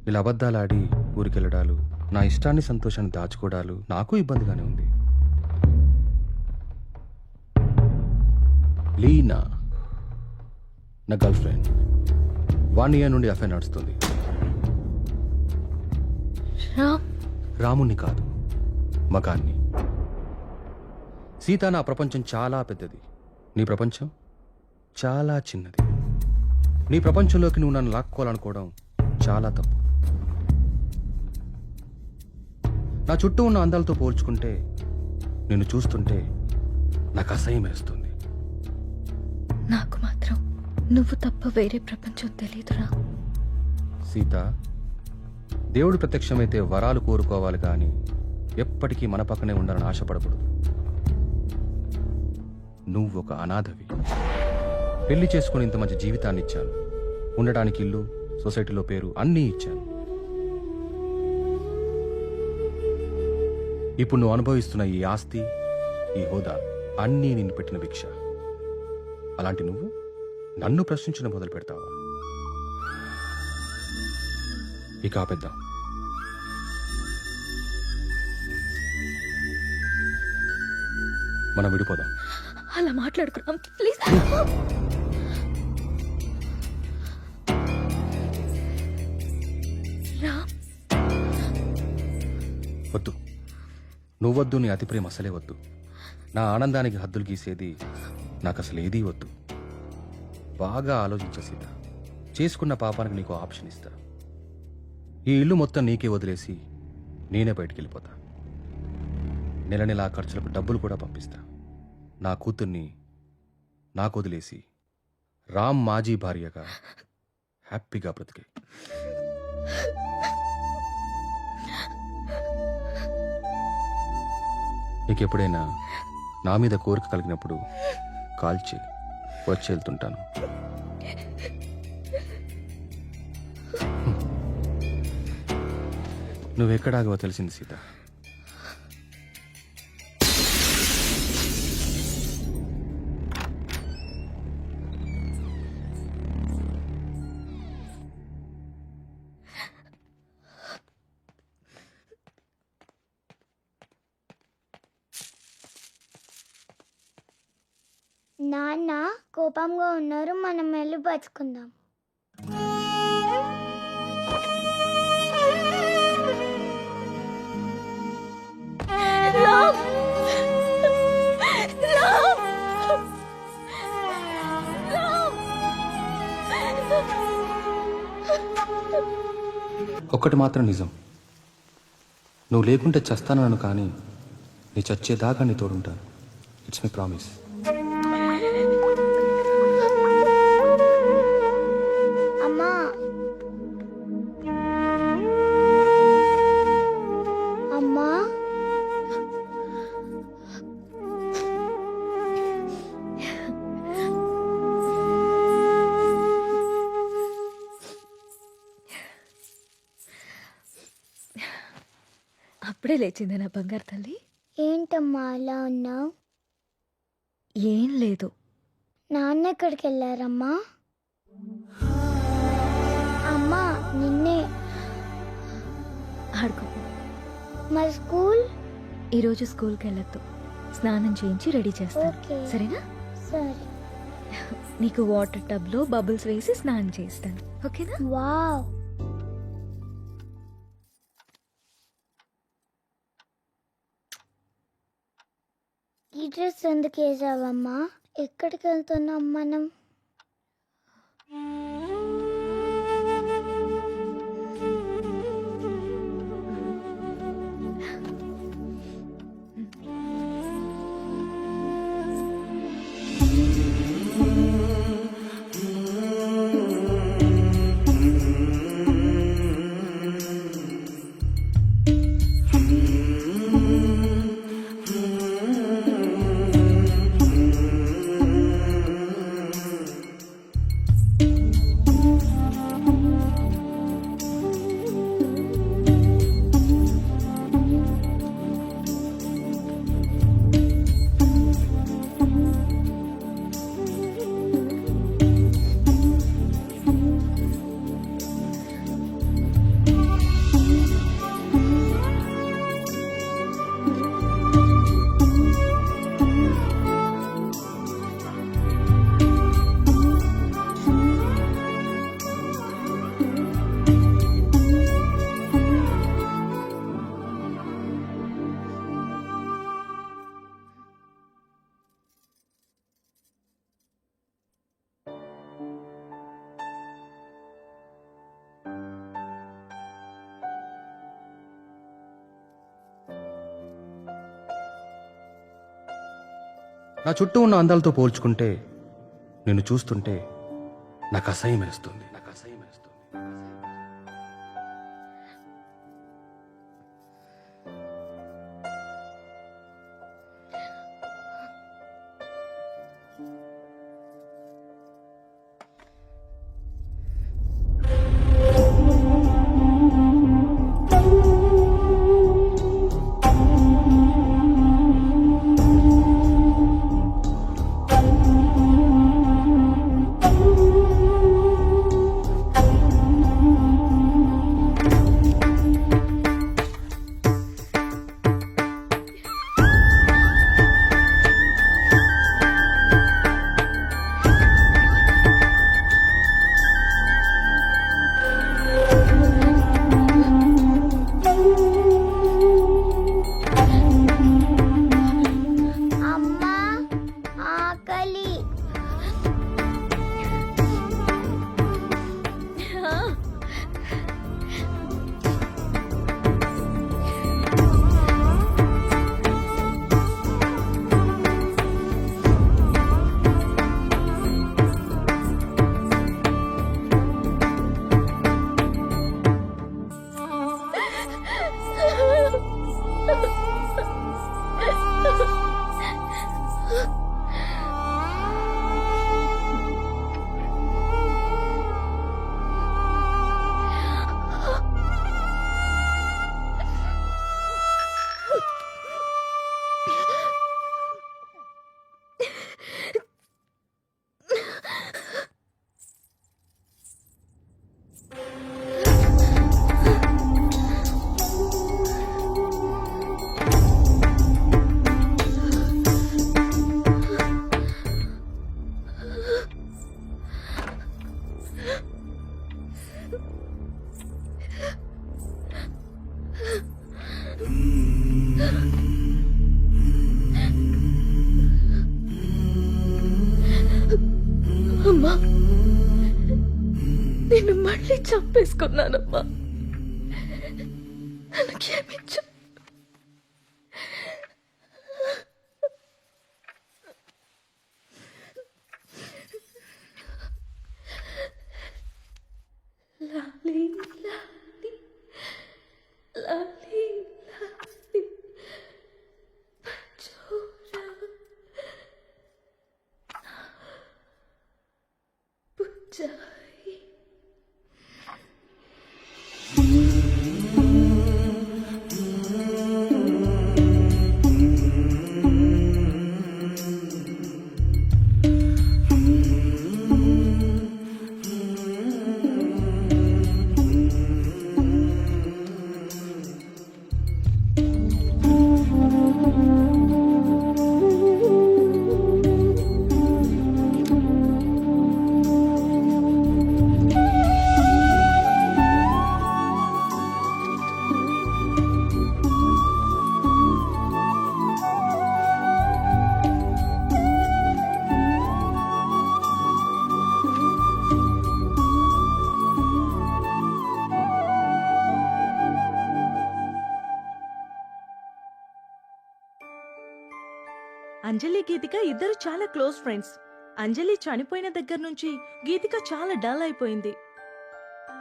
ఇలా అబద్ధాలాడి ఊరికెళ్ళడాలు, నా ఇష్టాన్ని సంతోషాన్ని దాచుకోవడాలు నాకు ఇబ్బందిగానే ఉంది. లీనా నా గర్ల్ ఫ్రెండ్. 1 year నుండి అఫైర్ నడుస్తుంది. రాముణ్ణి కాదు, మగాన్ని. సీత, నా ప్రపంచం చాలా పెద్దది, నీ ప్రపంచం చాలా చిన్నది. నీ ప్రపంచంలోకి నువ్వు నన్ను లాక్కోవాలనుకోవడం చాలా తప్పు. నా చుట్టూ ఉన్న అందాలతో పోల్చుకుంటే నిన్ను చూస్తుంటే నాకు అసహ్యం వేస్తుంది. నాకు మాత్రం నువ్వు తప్ప వేరే ప్రపంచం తెలియదురా. సీత, దేవుడు ప్రత్యక్షమైతే వరాలు కోరుకోవాలి కానీ ఎప్పటికీ మన పక్కనే ఉండాలని ఆశపడకూడదు. నువ్వు ఒక అనాథవి. పెళ్లి చేసుకుని ఇంత మంచి జీవితాన్ని ఇచ్చాను. ఉండడానికి ఇల్లు, సొసైటీలో పేరు అన్నీ ఇచ్చాను. ఇప్పుడు నువ్వు అనుభవిస్తున్న ఈ ఆస్తి, ఈ హోదా అన్నీ నిన్ను పెట్టిన భిక్ష. అలాంటి నువ్వు నన్ను ప్రశ్నించడం మొదలు పెడతావా? ఇక ఆపేద్దాం. మనం విడిపోదాం. అలా మాట్లాడుకున్నాం ప్లీజ్. వద్దు, నువ్వొద్దు, నీ అతి ప్రేమ అసలే వద్దు. నా ఆనందానికి హద్దులు గీసేది నాకు అసలు ఏదీ వద్దు. బాగా ఆలోచించ సీత. చేసుకున్న పాపానికి నీకు ఆప్షన్ ఇస్తా. ఈ ఇల్లు మొత్తం నీకే వదిలేసి నేనే బయటికి వెళ్ళిపోతా. నెల నెలా ఖర్చులకు డబ్బులు కూడా పంపిస్తా. నా కూతుర్ని నాకు వదిలేసి రామ్ మాజీ భార్యగా హ్యాపీగా బ్రతికే. నీకెప్పుడైనా నా మీద కోరిక కలిగినప్పుడు కాల్ చేయి, వచ్చి వెళ్తుంటాను. నువ్వెక్కడాగో తెలిసింది సీత. నాన్న కోపంగా ఉన్నారు, మనం వెళ్ళి బతుకుందాం. ఒక్కటి మాత్రం నిజం, నువ్వు లేకుంటే చస్తానను, కానీ నీ చచ్చేదాకా నీ తోడుంటాను. It's my promise. అమ్మా అమ్మా అప్పుడే లేచింది నా బంగారు తల్లి. ఏంటమ్మా అలా ఉన్నావు? ఏం లేదు. నాన్న ఎక్కడికి వెళ్ళారమ్మా? అమ్మా నిన్నే. ఆడుకో. మరి స్కూల్? ఈరోజు స్కూల్కి వెళ్ళొద్దు. స్నానం చేయించి రెడీ చేస్తాను, ఓకే. సరేనా? సరే. నీకు వాటర్ టబ్లో బబుల్స్ వేసి స్నానం చేస్తాను, ఓకేనా? వావ్. ఈ డ్రెస్ ఎందుకు వేసావమ్మా? ఎక్కడికి వెళ్తున్నాం మనం? నా చుట్టూ ఉన్న అందాలతో పోల్చుకుంటే నిన్ను చూస్తుంటే నాకు అసహ్యం వేస్తుంది. అమ్మా ఆకలి. అమ్మా, నిన్ను మళ్ళీ చంపేసుకున్నానమ్మా. నన్ను క్షమించు. లాలీ లాలీ లాలీ లాలీ పచోరా పుచ్చాయి. అంజలి గీతిక ఇద్దరు చాలా క్లోజ్ ఫ్రెండ్స్. అంజలి చనిపోయిన దగ్గర నుంచి గీతిక చాలా డల్ అయిపోయింది.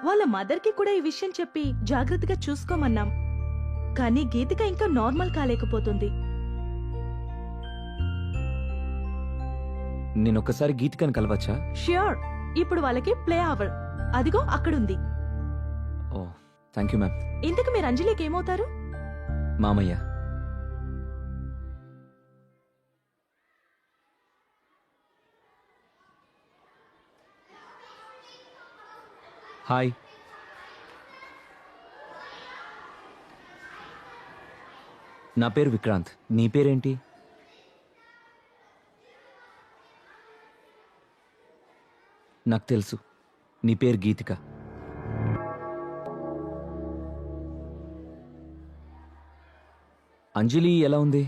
వాళ్ళ మదర్ కి కూడా ఈ విషయం చెప్పి జాగ్రత్తగా చూసుకోమన్నాం. కానీ గీతిక ఇంకా నార్మల్ కాలేకపోతుంది. నేనొక్కసారి గీతికని కలవచ్చా? ష్యూర్. ఇప్పుడు వాళ్ళకి ప్లే అవర్. అదిగో అక్కడుంది. ఓ థ్యాంక్ యూ మ్యామ్. ఇంతకు మీరు అంజలికి ఏమవుతారు? మామయ్య. హాయ్. నా పేరు విక్రాంత్. నీ పేరేంటి? నాకు తెలుసు, నీ పేరు గీతిక. అంజలి ఎలా ఉంది?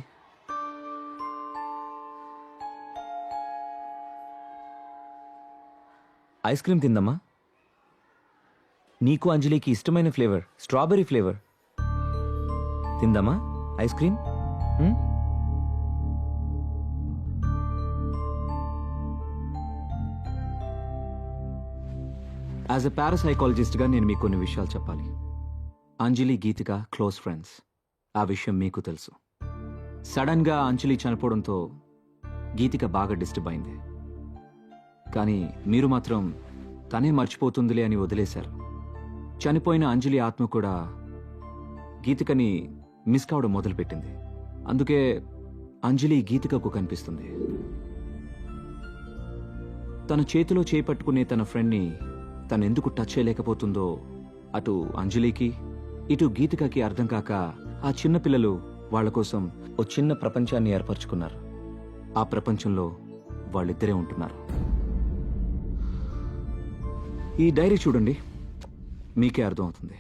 ఐస్ క్రీమ్ తిందమ్మా. నీకు అంజలికి ఇష్టమైన ఫ్లేవర్ స్ట్రాబెర్రీ ఫ్లేవర్. తిందామా ఐస్ క్రీమ్? యాజ్ ఎ పారాసైకాలజిస్ట్గా నేను మీకు కొన్ని విషయాలు చెప్పాలి. Anjali Geethika close friends. ఆ విషయం మీకు తెలుసు. సడన్గా అంజలి చనిపోవడంతో గీతిక బాగా డిస్టర్బ్ అయింది. కానీ మీరు మాత్రం తనే మర్చిపోతుందిలే అని వదిలేశారు. చనిపోయిన అంజలి ఆత్మ కూడా గీతికని మిస్ కావడం మొదలుపెట్టింది. అందుకే అంజలి గీతికకు కనిపిస్తుంది. తన చేతిలో చేపట్టుకునే తన ఫ్రెండ్ని తనెందుకు టచ్ చేయలేకపోతుందో అటు అంజలికి ఇటు గీతికకి అర్థం కాక ఆ చిన్న పిల్లలు వాళ్ళ కోసం ఓ చిన్న ప్రపంచాన్ని ఏర్పరచుకున్నారు. ఆ ప్రపంచంలో వాళ్ళిద్దరే ఉంటున్నారు. ఈ డైరీ చూడండి, మీకే అర్థం అవుతుంది.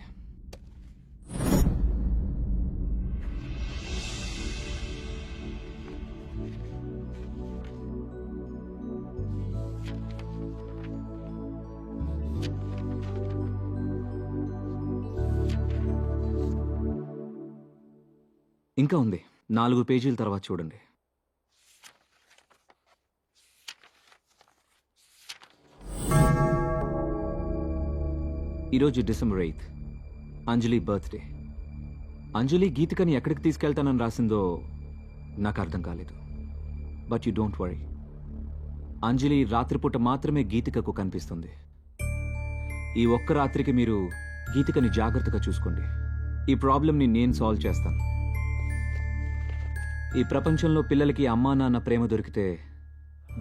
ఇంకా ఉంది, 4 పేజీల తర్వాత చూడండి. ఈరోజు డిసెంబర్ 8th, అంజలి బర్త్డే. అంజలి గీతికని ఎక్కడికి తీసుకెళ్తానని రాసిందో నాకు అర్థం కాలేదు. బట్ యు డోంట్ వరీ, అంజలి రాత్రిపూట మాత్రమే గీతికకు కనిపిస్తుంది. ఈ ఒక్క రాత్రికి మీరు గీతికని జాగ్రత్తగా చూసుకోండి. ఈ ప్రాబ్లంని నేను సాల్వ్ చేస్తాను. ఈ ప్రపంచంలో పిల్లలకి అమ్మా నాన్న ప్రేమ దొరికితే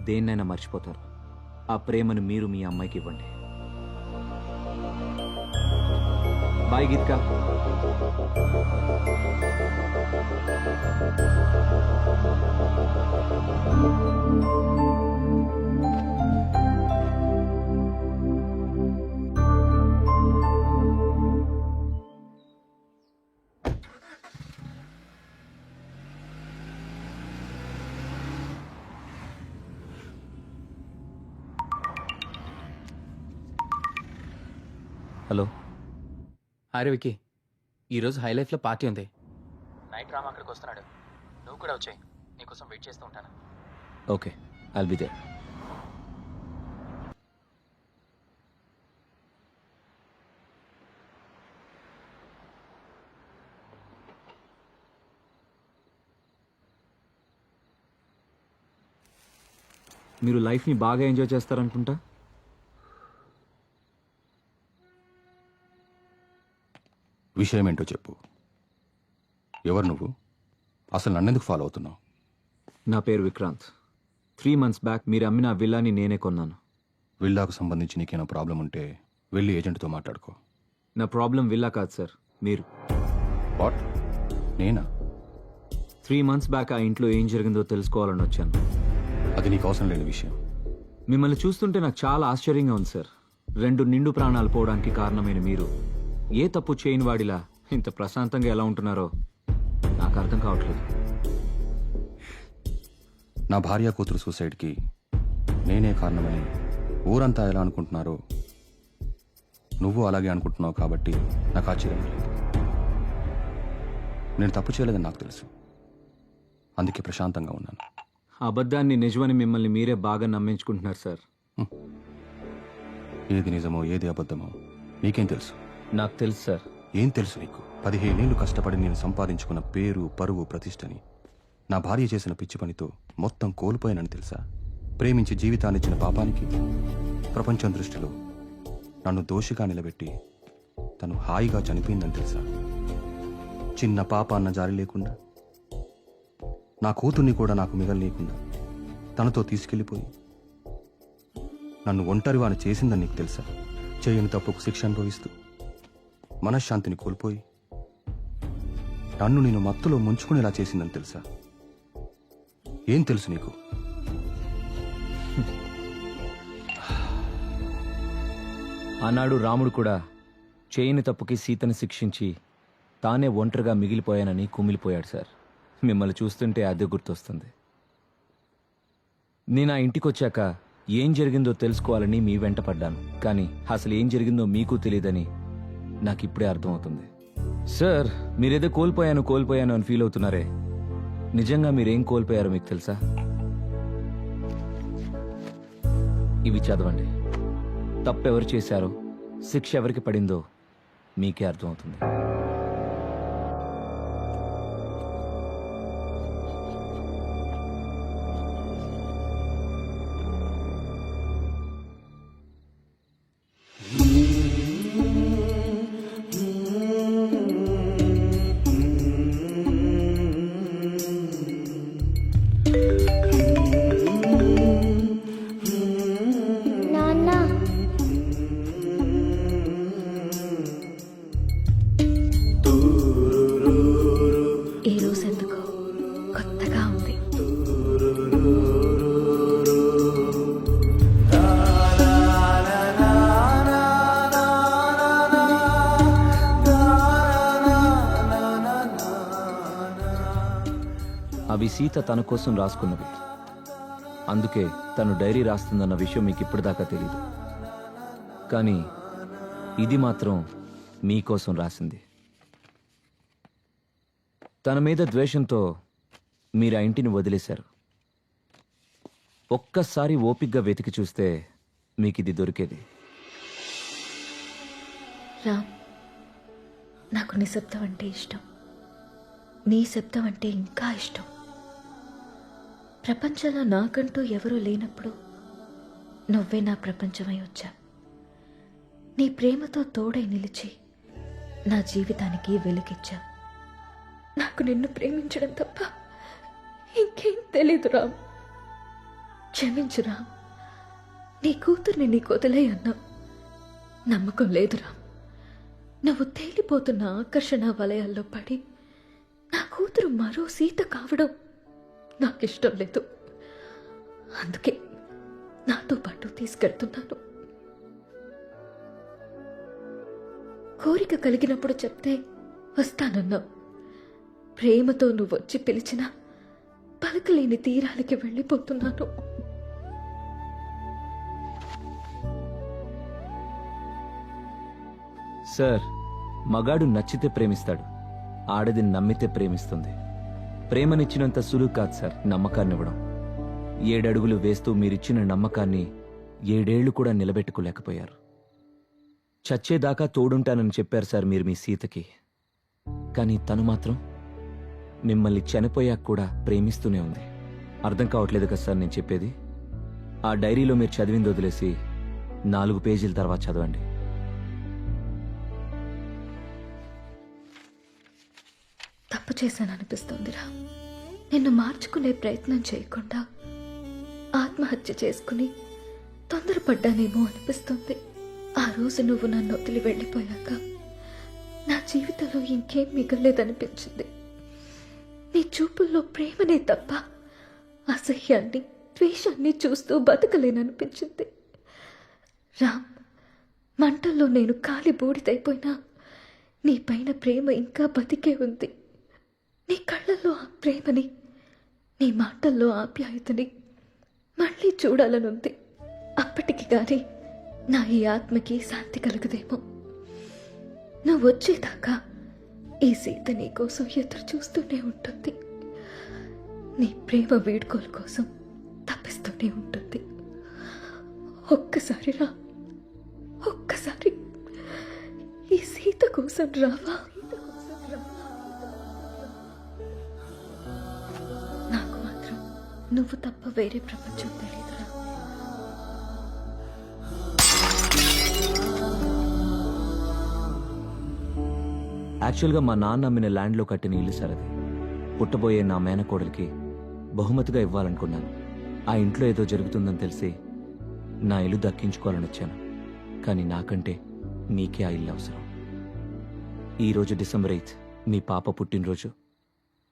దేన్నైనా మర్చిపోతారు. ఆ ప్రేమను మీరు మీ అమ్మాయికి ఇవ్వండి. బాయ్ గీతిక. హలో. అరే విక్కీ, ఈరోజు హై లైఫ్లో పార్టీ ఉంది. నైట్ రామ్ అక్కడికి వస్తున్నాడు. నువ్వు కూడా వచ్చాయి. నీకోసం వెయిట్ చేస్తూ ఉంటాను. Okay, I'll be there. మీరు లైఫ్ని బాగా ఎంజాయ్ చేస్తారనుకుంటా. విషయం ఏంటో చెప్పు. ఎవరు నువ్వు? అసలు నన్నెందుకు ఫాలో అవుతున్నావు? నా పేరు విక్రాంత్. 3 months బ్యాక్ మీరు అమ్మిన ఆ విల్లాని నేనే కొన్నాను. విల్లాకు సంబంధించి నీకేమైనా ప్రాబ్లం ఉంటే వెళ్ళి ఏజెంట్తో మాట్లాడుకో. నా ప్రాబ్లం విల్లా కాదు సార్, మీరు. వాట్? నేనా? 3 months బ్యాక్ ఆ ఇంట్లో ఏం జరిగిందో తెలుసుకోవాలని వచ్చాను. అది నీకు అవసరం లేని విషయం. మిమ్మల్ని చూస్తుంటే నాకు చాలా ఆశ్చర్యంగా ఉంది సార్. 2 నిండు ప్రాణాలు పోవడానికి కారణమైన మీరు ఏ తప్పు చేయని వాడిలా ఇంత ప్రశాంతంగా ఎలా ఉంటున్నారో నాకు అర్థం కావట్లేదు. నా భార్య కూతురు సూసైడ్కి నేనే కారణమని ఊరంతా ఎలా అనుకుంటున్నారో నువ్వు అలాగే అనుకుంటున్నావు కాబట్టి నాకు ఆశ్చర్యం లేదు. నేను తప్పు చేయలేదని నాకు తెలుసు. అందుకే ప్రశాంతంగా ఉన్నాను. అబద్ధాన్ని నిజమని మిమ్మల్ని మీరే బాగా నమ్మించుకుంటున్నారు సార్. ఏది నిజమో ఏది అబద్ధమో నీకేం తెలుసు? నాకు తెలుసు సార్. ఏం తెలుసు నీకు? 15 ఏళ్ళు కష్టపడి నేను సంపాదించుకున్న పేరు, పరువు, ప్రతిష్టని నా భార్య చేసిన పిచ్చి పనితో మొత్తం కోల్పోయానని తెలుసా? ప్రేమించి జీవితాన్నిచ్చిన పాపానికి ప్రపంచం దృష్టిలో నన్ను దోషిగా నిలబెట్టి తను హాయిగా చనిపోయిందని తెలుసా? చిన్న పాప అన్న జారి లేకుండా, నా కూతుర్ని కూడా నాకు మిగలనీయకుండా తనతో తీసుకెళ్ళిపోయి నన్ను ఒంటరివాని చేసిందని నీకు తెలుసా? చేయని తప్పుకు శిక్ష అనుభవిస్తూ మనశ్శాంతిని కోల్పోయి నన్ను నేను మత్తులో ముంచుకునేలా చేసిందని తెలుసా? ఏం తెలుసు నీకు? ఆనాడు రాముడు కూడా చేయని తప్పుకి సీతను శిక్షించి తానే ఒంటరిగా మిగిలిపోయానని కుమిలిపోయాడు సార్. మిమ్మల్ని చూస్తుంటే అదే గుర్తొస్తుంది. నేను ఆ ఇంటికి వచ్చాక ఏం జరిగిందో తెలుసుకోవాలని మీ వెంట పడ్డాను. కానీ అసలు ఏం జరిగిందో మీకు తెలియదని నాకు ఇప్పుడే అర్థమవుతుంది. సార్, మీరేదో కోల్పోయాను అని ఫీల్ అవుతున్నారే, నిజంగా మీరేం కోల్పోయారో మీకు తెలుసా? ఇవి చదవండి. తప్పెవరు చేశారో, శిక్ష ఎవరికి పడిందో మీకే అర్థమవుతుంది. నాన్న ఈ రోజు ఎందుకో కొత్తగా ఉంది. అవి సీత తన కోసం రాసుకున్నవి. అందుకే తను డైరీ రాస్తుందన్న విషయం మీకు ఇప్పటిదాకా తెలీదు. కానీ ఇది మాత్రం మీకోసం రాసింది. తన మీద ద్వేషంతో మీరు ఆ ఇంటిని వదిలేశారు. ఒక్కసారి ఓపిగ్గా వెతికి చూస్తే మీకు ఇది దొరికేది. రామ్, నాకు నిశ్శబ్దం అంటే ఇష్టం. నీ శబ్దం అంటే ఇంకా ఇష్టం. ప్రపంచంలో నాకంటూ ఎవరూ లేనప్పుడు నువ్వే నా ప్రపంచమై వచ్చా. నీ ప్రేమతో తోడై నిలిచి నా జీవితానికి వెలుగిచ్చా. నాకు నిన్ను ప్రేమించడం తప్ప ఇంకేం తెలీదు రామ్. క్షమించు రామ్. నీ కూతుర్ని నీకు వదిలే అన్నా నమ్మకం లేదు రామ్. నువ్వు తేలిపోతున్న ఆకర్షణ వలయాల్లో పడి నా కూతురు మరో సీత కావడం నాకిష్టం లేదు. అందుకే నాతో పాటు తీసుకెళ్తున్నాను. కోరిక కలిగినప్పుడు చెప్తే వస్తానన్నావు. ప్రేమతో నువ్వు వచ్చి పిలిచినా పలకలేని తీరాలకి వెళ్ళిపోతున్నాను. సార్, మగాడు నచ్చితే ప్రేమిస్తాడు, ఆడది నమ్మితే ప్రేమిస్తుంది. ప్రేమనిచ్చినంత సులువు కాదు సార్ నమ్మకాన్నివ్వడం. 7 అడుగులు వేస్తూ మీరిచ్చిన నమ్మకాన్ని 7 ఏళ్లు కూడా నిలబెట్టుకోలేకపోయారు. చచ్చేదాకా తోడుంటానని చెప్పారు సార్ మీరు మీ సీతకి. కానీ తను మాత్రం మిమ్మల్ని చనిపోయాక కూడా ప్రేమిస్తూనే ఉంది. అర్థం కావట్లేదు కదా సార్ నేను చెప్పేది? ఆ డైరీలో మీరు చదివింది వదిలేసి 4 పేజీల తర్వాత చదవండి. తప్పు చేశాననిపిస్తోందిరా. నిన్ను మార్చుకునే ప్రయత్నం చేయకుండా ఆత్మహత్య చేసుకుని తొందరపడ్డానేమో అనిపిస్తుంది. ఆ రోజు నువ్వు నన్ను వదిలి వెళ్ళిపోయాక నా జీవితంలో ఇంకేం మిగలేదనిపించింది. నీ చూపుల్లో ప్రేమనే తప్ప అసహ్యాన్ని, ద్వేషాన్ని చూస్తూ బతకలేననిపించింది. రామ్, మంటల్లో నేను కాలి బూడిదైపోయినా నీ పైన ప్రేమ ఇంకా బతికే ఉంది. నీ కళ్ళల్లో ఆ ప్రేమని, నీ మాటల్లో ఆప్యాయతని మళ్ళీ చూడాలనుంది. అప్పటికి గాని నా ఈ ఆత్మకి శాంతి కలగదేమో. నువ్వు వచ్చేదాకా ఈ సీత నీ కోసం ఎదురు చూస్తూనే ఉంటుంది. నీ ప్రేమ వీడ్కోలు కోసం తప్పిస్తూనే ఉంటుంది. ఒక్కసారి రా, ఒక్కసారి ఈ సీత కోసం రావా? నాకు మాత్రం నువ్వు తప్ప వేరే ప్రపంచం తెలియదురా. యాక్చువల్గా మా నాన్న అమ్మిన ల్యాండ్లో కట్టిన ఇల్లు సార్ అది. పుట్టబోయే నా మేనకోడలికి బహుమతిగా ఇవ్వాలనుకున్నాను. ఆ ఇంట్లో ఏదో జరుగుతుందని తెలిసి నా ఇల్లు దక్కించుకోవాలని వచ్చాను. కానీ నాకంటే మీకే ఆ ఇల్లు అవసరం. ఈరోజు డిసెంబర్ 8 మీ పాప పుట్టినరోజు.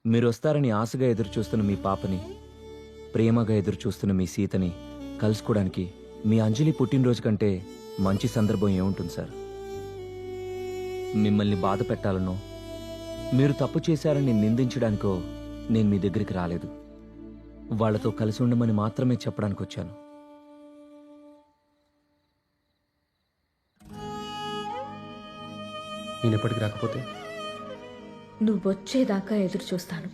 మీరు వస్తారని ఆశగా ఎదురు చూస్తున్న మీ పాపని, ప్రేమగా ఎదురు చూస్తున్న మీ సీతని కలుసుకోవడానికి మీ అంజలి పుట్టినరోజు కంటే మంచి సందర్భం ఏముంటుంది సార్? మిమ్మల్ని బాధ పెట్టాలనో, మీరు తప్పు చేశారని నిందించడానికో నేను మీ దగ్గరికి రాలేదు. వాళ్లతో కలిసి ఉండమని మాత్రమే చెప్పడానికి వచ్చాను. నేను ఎప్పటికి రాకపోతే నువ్వు వచ్చేదాకా ఎదురు చూస్తాను.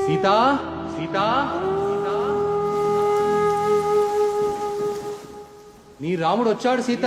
సీతా సీతా నీ రాముడు వచ్చాడు సీత.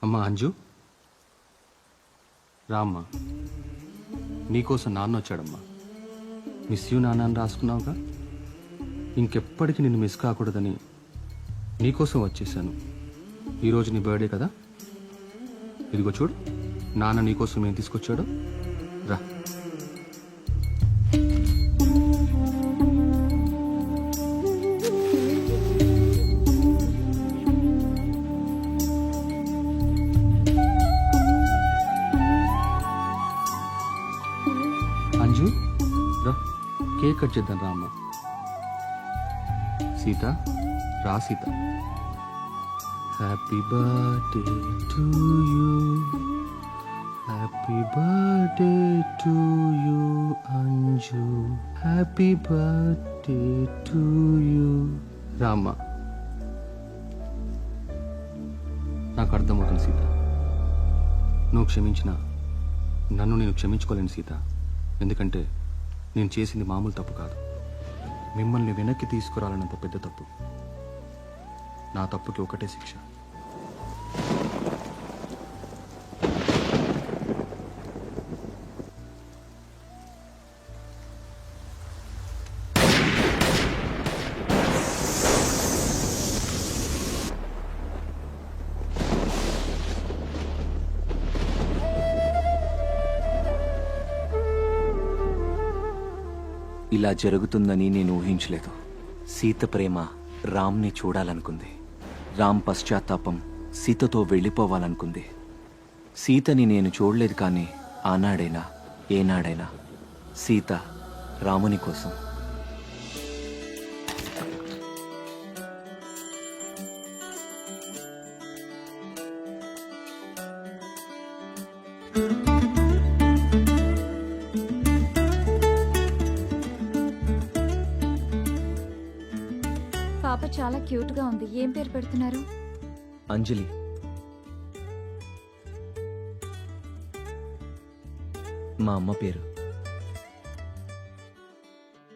అమ్మా అంజు, రామ్మా. నీకోసం నాన్న వచ్చాడమ్మా. మిస్ యూ నాన్న అని రాసుకున్నావుగా. ఇంకెప్పటికీ నిన్ను మిస్ కాకూడదని నీకోసం వచ్చేసాను. ఈరోజు నీ బర్త్డే కదా, ఇదిగో చూడు నాన్న నీకోసం ఏం తీసుకొచ్చాడో. రా. అంజు రా, కేక్ కట్ చేద్దాం రా అమ్మ. సీత రా Sita. Happy birthday to you, happy birthday to you Anju, happy birthday to you. రామ్మ, నాకు అర్థమవుతుంది సీత. నువ్వు క్షమించిన నన్ను నేను క్షమించుకోలేను సీత. ఎందుకంటే నేను చేసింది మామూలు తప్పు కాదు, మిమ్మల్ని వెనక్కి తీసుకురాలన్నంత పెద్ద తప్పు. నా తప్పుకి ఒకటే శిక్ష. ఇలా జరుగుతుందని నేను ఊహించలేదు. సీత ప్రేమ రామ్ని చూడాలనుకుంది. రామ్ పశ్చాత్తాపం సీతతో వెళ్ళిపోవాలనుకుంది. సీతని నేను చూడలేదు, కానీ ఆనాడైనా ఏనాడైనా సీత రాముని కోసం. పాప చాలా క్యూట్ గా ఉంది. ఏం పేరు పెడుతున్నారు? అంజలి. మా అమ్మ పేరు.